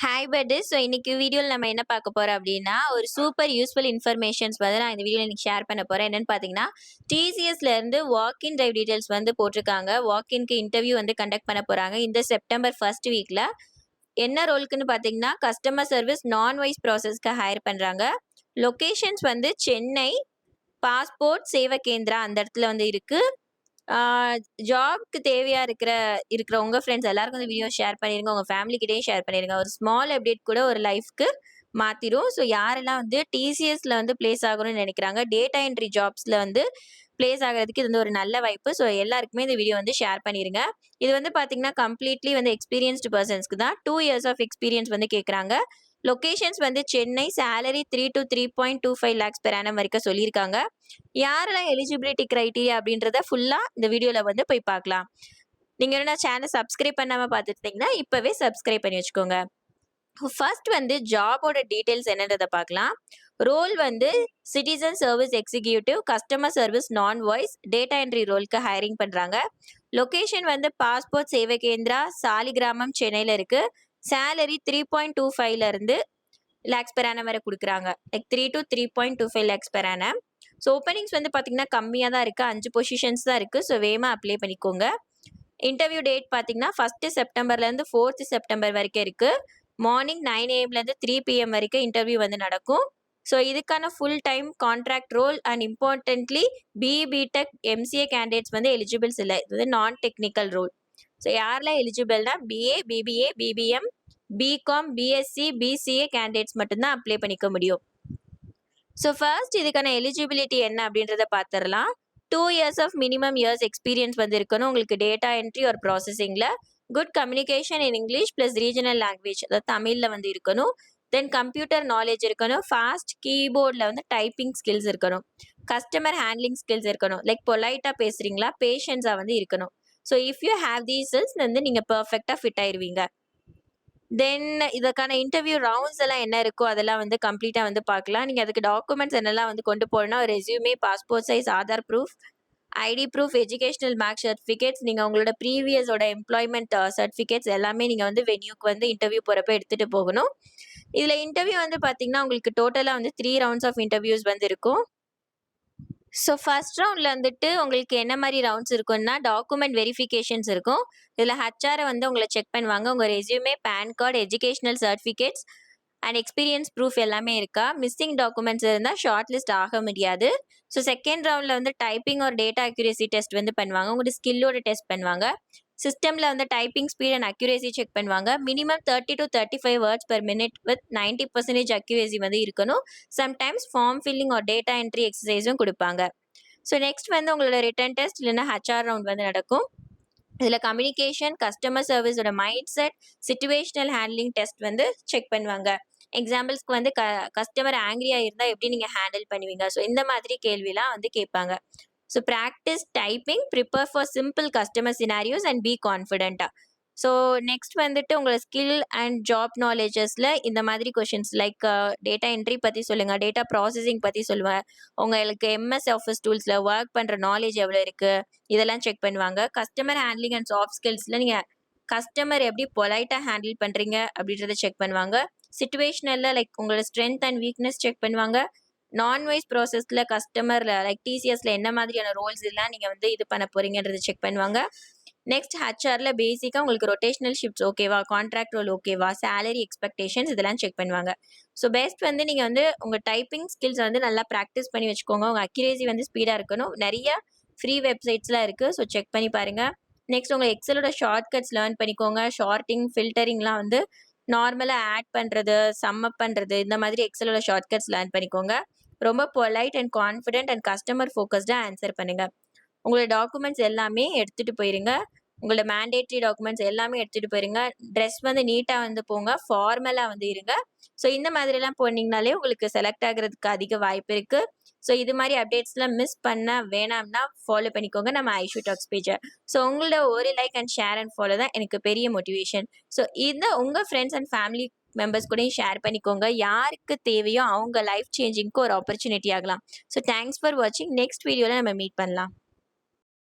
Hi பட்டர்ஸ். So இன்னைக்கு வீடியோவில் நம்ம என்ன பார்க்க போறோம் அப்படின்னா, ஒரு சூப்பர் யூஸ்ஃபுல் இன்ஃபர்மேஷன்ஸ் வந்து நான் இந்த வீடியோவில் இன்னைக்கு ஷேர் பண்ண போறேன். என்னன்னு பார்த்தீங்கன்னா, டிசிஎஸ்ல இருந்து வாக்-இன் டிரைவ் டீடைல்ஸ் வந்து போட்டிருக்காங்க. வாக்-இன்க்கு இன்டர்வியூ வந்து கண்டக்ட் பண்ண போறாங்க இந்த செப்டம்பர் ஃபர்ஸ்ட் வீக்ல. என்ன ரோலுக்குன்னு பார்த்தீங்கன்னா, கஸ்டமர் சர்வீஸ் நான் வாய்ஸ் ப்ராசஸ்க்கு ஹையர் பண்றாங்க. லொகேஷன்ஸ் வந்து சென்னை, பாஸ்போர்ட் சேவா கேந்திரா அந்த இடத்துல வந்து இருக்கு. ஆ ஜாப்க்கு தேவையா இருக்கிற உங்க ஃப்ரெண்ட்ஸ் எல்லாருக்கும் இந்த வீடியோ ஷேர் பண்ணிருங்க. உங்க ஃபேமிலி கிட்டயும் ஷேர் பண்ணிருங்க. ஒரு ஸ்மால் அப்டேட் கூட ஒரு லைஃப்க்கு மாத்திரும். ஸோ யாரெல்லாம் வந்து டிசிஎஸ்ல வந்து பிளேஸ் ஆகணும்னு நினைக்கிறாங்க, டேட்டா என்ட்ரி ஜாப்ஸ்ல வந்து பிளேஸ் ஆகுறதுக்கு இது வந்து ஒரு நல்ல வாய்ப்பு. ஸோ எல்லாருக்குமே இந்த வீடியோ வந்து ஷேர் பண்ணிருங்க. இது வந்து பார்த்தீங்கன்னா, கம்ப்ளீட்லி வந்து எக்ஸ்பீரியன்ஸ்டு பெர்சன்ஸ்க்கு தான் 2 இயர்ஸ் ஆஃப் எக்ஸ்பீரியன்ஸ் வந்து கேட்குறாங்க. லொகேஷன்ஸ் வந்து Chennai, salary 3 to 3.25 lakhs per annum வரைக்கும் சொல்லியிருக்காங்க. யாரெல்லாம் எலிஜிபிலிட்டி கிரைட்டீரியா அப்படின்றத ஃபுல்லா இந்த வீடியோல வந்து போய் பார்க்கலாம். நீங்க என்ன சேனல் சப்ஸ்கிரைப் பண்ணாம பார்த்துட்டீங்கன்னா, இப்பவே சப்ஸ்கிரைப் பண்ணி வச்சுக்கோங்க. ஃபர்ஸ்ட் வந்து ஜாபோட டீடைல்ஸ் என்னன்றத பார்க்கலாம். ரோல் வந்து citizen service executive, customer service நான் வாய்ஸ், டேட்டா என்ட்ரி ரோலுக்கு ஹையரிங் பண்றாங்க. லொகேஷன் வந்து பாஸ்போர்ட் சேவை கேந்திரா, சாலிகிராமம் சென்னையில இருக்கு. சேலரி 3.25ல இருந்து லேக்ஸ் பெர் ஆனம் வரை கொடுக்குறாங்க. Like 3 to 3.25 lakhs per annum. So openings வந்து பார்த்தீங்கன்னா கம்மியாக தான் இருக்குது. 5 பொசிஷன்ஸ் தான் இருக்குது. ஸோ வேகமாக அப்ளை பண்ணிக்கோங்க. இன்டர்வியூ டேட் பார்த்தீங்கன்னா 1 செப்டம்பர்லேருந்து 4 செப்டம்பர் வரைக்கும் இருக்குது. மார்னிங் 9 AM-லேருந்து 3 PM வரைக்கும் இன்டர்வியூ வந்து நடக்கும். ஸோ இதுக்கான full time contract role and importantly BTech MCA candidates வந்து எலிஜிபிள்ஸ் இல்லை. இது வந்து நான் டெக்னிக்கல் ரோல். ஸோ யாரெல்லாம் எலிஜிபிள்னா BA, BBA, BBM, BCom, BSc, BCA candidates மட்டும்தான் அப்ளை பண்ணிக்க முடியும். ஸோ ஃபர்ஸ்ட் இதுக்கான எலிஜிபிலிட்டி என்ன அப்படின்றத பார்த்துடலாம். 2 years of minimum years experience வந்து இருக்கணும் உங்களுக்கு டேட்டா என்ட்ரி ஒரு ப்ராசஸிங்கில். Good communication in English plus regional language, அதாவது தமிழில் வந்து இருக்கணும். தென் கம்ப்யூட்டர் நாலேஜ் இருக்கணும். ஃபாஸ்ட் கீபோர்டில் வந்து டைப்பிங் ஸ்கில்ஸ் இருக்கணும். கஸ்டமர் ஹேண்ட்லிங் ஸ்கில்ஸ் இருக்கணும். லைக் பொலைட்டாக பேசுகிறீங்களா, பேஷன்ஸாக வந்து இருக்கணும். So if you have these skills வந்து நீங்கள் பர்ஃபெக்டாக ஃபிட் ஆயிருவீங்க. தென் இதுக்கான இன்டர்வியூ ரவுண்ட்ஸ் எல்லாம் என்ன இருக்கோ அதெல்லாம் வந்து கம்ப்ளீட்டா வந்து பார்க்கலாம். நீங்க அதுக்கு டாக்குமெண்ட்ஸ் என்னெல்லாம் வந்து கொண்டு போகணும்னா, resume, passport size Aadhaar proof, ID proof, educational mark certificates, நீங்க உங்களோட ப்ரீவியஸோட எம்ப்ளாய்மெண்ட் சர்டிஃபிகேட்ஸ் எல்லாமே நீங்க வந்து வென்யூக்கு வந்து இன்டர்வியூ போறப்ப எடுத்துட்டு போகணும். இதுல இன்டர்வியூ வந்து பாத்தீங்கன்னா உங்களுக்கு டோட்டலா வந்து 3 ரவுண்ட்ஸ் ஆஃப் இன்டர்வியூஸ் வந்து இருக்கும். ஸோ ஃபர்ஸ்ட் ரவுண்டில் வந்துட்டு உங்களுக்கு என்ன மாதிரி ரவுண்ட்ஸ் இருக்குன்னா, டாக்குமெண்ட் வெரிஃபிகேஷன்ஸ் இருக்கும். இதில் ஹச்ஆரை வந்து உங்களை செக் பண்ணுவாங்க. உங்கள் resume, pan card, educational certificates and experience proof எல்லாமே இருக்கா. மிஸ்ஸிங் டாக்குமெண்ட்ஸ் இருந்தால் ஷார்ட் லிஸ்ட் ஆக முடியாது. ஸோ செகண்ட் ரவுண்டில் வந்து டைப்பிங் ஒரு டேட்டா அக்யூரேசி டெஸ்ட் வந்து பண்ணுவாங்க. உங்களோட ஸ்கில்லோட டெஸ்ட் பண்ணுவாங்க. சிஸ்டமில் வந்து typing speed and accuracy check பண்ணுவாங்க. Minimum 30 to 35 words per minute with 90% accuracy வந்து இருக்கணும். சம்டைம்ஸ் ஃபார்ம் ஃபில்லிங் ஒரு டேட்டா என்ட்ரி எக்ஸசைஸும் கொடுப்பாங்க. ஸோ நெக்ஸ்ட் வந்து உங்களோட ரிட்டன் டெஸ்ட் இல்லைன்னா ஹச்ஆர் ரவுண்ட் வந்து நடக்கும். இதில் கம்யூனிகேஷன், கஸ்டமர் சர்வீஸோட mind set, situational handling test வந்து செக் பண்ணுவாங்க. எக்ஸாம்பிள்ஸ்க்கு வந்து கஸ்டமர் ஆங்கிரியாக இருந்தால் எப்படி நீங்கள் ஹேண்டில் பண்ணுவீங்க. ஸோ இந்த மாதிரி கேள்விலாம் வந்து கேட்பாங்க. So practice typing, prepare for simple customer scenarios and be கான்ஃபிடென்ட்டா. ஸோ நெக்ஸ்ட் வந்துட்டு உங்களோட ஸ்கில் அண்ட் ஜாப் நாலேஜஸில் இந்த மாதிரி கொஷின்ஸ் லைக் டேட்டா என்ட்ரி பற்றி சொல்லுங்கள், டேட்டா ப்ராசஸிங் பற்றி சொல்லுவேன், உங்களுக்கு எம்எஸ் ஆஃபீஸ் டூல்ஸில் ஒர்க் பண்ணுற நாலேஜ் எவ்வளோ இருக்குது இதெல்லாம் செக் பண்ணுவாங்க. கஸ்டமர் ஹேண்ட்லிங் அண்ட் சாஃப்ட் ஸ்கில்ஸில் நீங்கள் கஸ்டமர் எப்படி பொலைட்டாக ஹேண்டில் பண்ணுறீங்க அப்படின்றத செக் பண்ணுவாங்க. சிச்சுவேஷனலில் லைக் உங்களோட ஸ்ட்ரென்த் அண்ட் வீக்னஸ் செக் பண்ணுவாங்க. நான் வாய்ஸ் ப்ராசஸில் கஸ்டமர் லைக் டிசிஎஸ்ல என்ன மாதிரியான ரோல்ஸ் எல்லாம் நீங்கள் வந்து இது பண்ண போறீங்கன்றதை செக் பண்ணுவாங்க. நெக்ஸ்ட் ஹச்ஆர்ல பேசிக்காக உங்களுக்கு ரொட்டேஷனல் ஷிஃப்ட்ஸ் ஓகேவா, கான்ட்ராக்ட் ரோல் ஓகேவா, சேலரி எக்ஸ்பெக்டேஷன்ஸ் இதெல்லாம் செக் பண்ணுவாங்க. ஸோ பெஸ்ட் வந்து நீங்கள் வந்து உங்கள் டைப்பிங் ஸ்கில்ஸ் வந்து நல்லா ப்ராக்டிஸ் பண்ணி வச்சுக்கோங்க. உங்கள் அக்யூரேசி வந்து ஸ்பீடாக இருக்கணும். நிறைய ஃப்ரீ வெப்சைட்ஸ்லாம் இருக்குது. ஸோ செக் பண்ணி பாருங்கள். நெக்ஸ்ட் உங்கள் எக்ஸலோட ஷார்ட் கட்ஸ் லேர்ன் பண்ணிக்கோங்க. ஷார்ட்டிங், ஃபில்டரிங்லாம் வந்து நார்மலாக ஆட் பண்ணுறது, சம்மப் பண்ணுறது இந்த மாதிரி எக்ஸலோட ஷார்ட் கட்ஸ் லேர்ன் பண்ணிக்கோங்க. ரொம்ப polite and confident and customer ஃபோக்கஸ்டாக ஆன்சர் பண்ணுங்கள். உங்களோட டாக்குமெண்ட்ஸ் எல்லாமே எடுத்துகிட்டு போயிருங்க. உங்களோட மேண்டேட்ரி டாக்குமெண்ட்ஸ் எல்லாமே எடுத்துகிட்டு போயிருங்க. ட்ரெஸ் வந்து நீட்டாக வந்து போங்க, ஃபார்மலாக வந்து இருங்க. ஸோ இந்த மாதிரிலாம் போனீங்கனாலே உங்களுக்கு செலக்ட் ஆகிறதுக்கு அதிக வாய்ப்பு இருக்குது. ஸோ இது மாதிரி அப்டேட்ஸ்லாம் மிஸ் பண்ண வேணாம்னா ஃபாலோ பண்ணிக்கோங்க நம்ம ஐஷூ டாக்ஸ் பேஜை. ஸோ உங்களோட ஒரு like and share and follow தான் எனக்கு பெரிய மோட்டிவேஷன். ஸோ இதை உங்கள் ஃப்ரெண்ட்ஸ் அண்ட் ஃபேமிலி மெம்பர்ஸ் கூடயும் ஷேர் பண்ணிக்கோங்க. யாருக்கு தேவையோ அவங்க லைஃப் சேஞ்சிங்க்கு ஒரு ஆப்பர்ச்சுனிட்டி ஆகலாம். ஸோ தேங்க்ஸ் ஃபார் வாட்சிங். நெக்ஸ்ட் வீடியோவில் நம்ம மீட் பண்ணலாம்.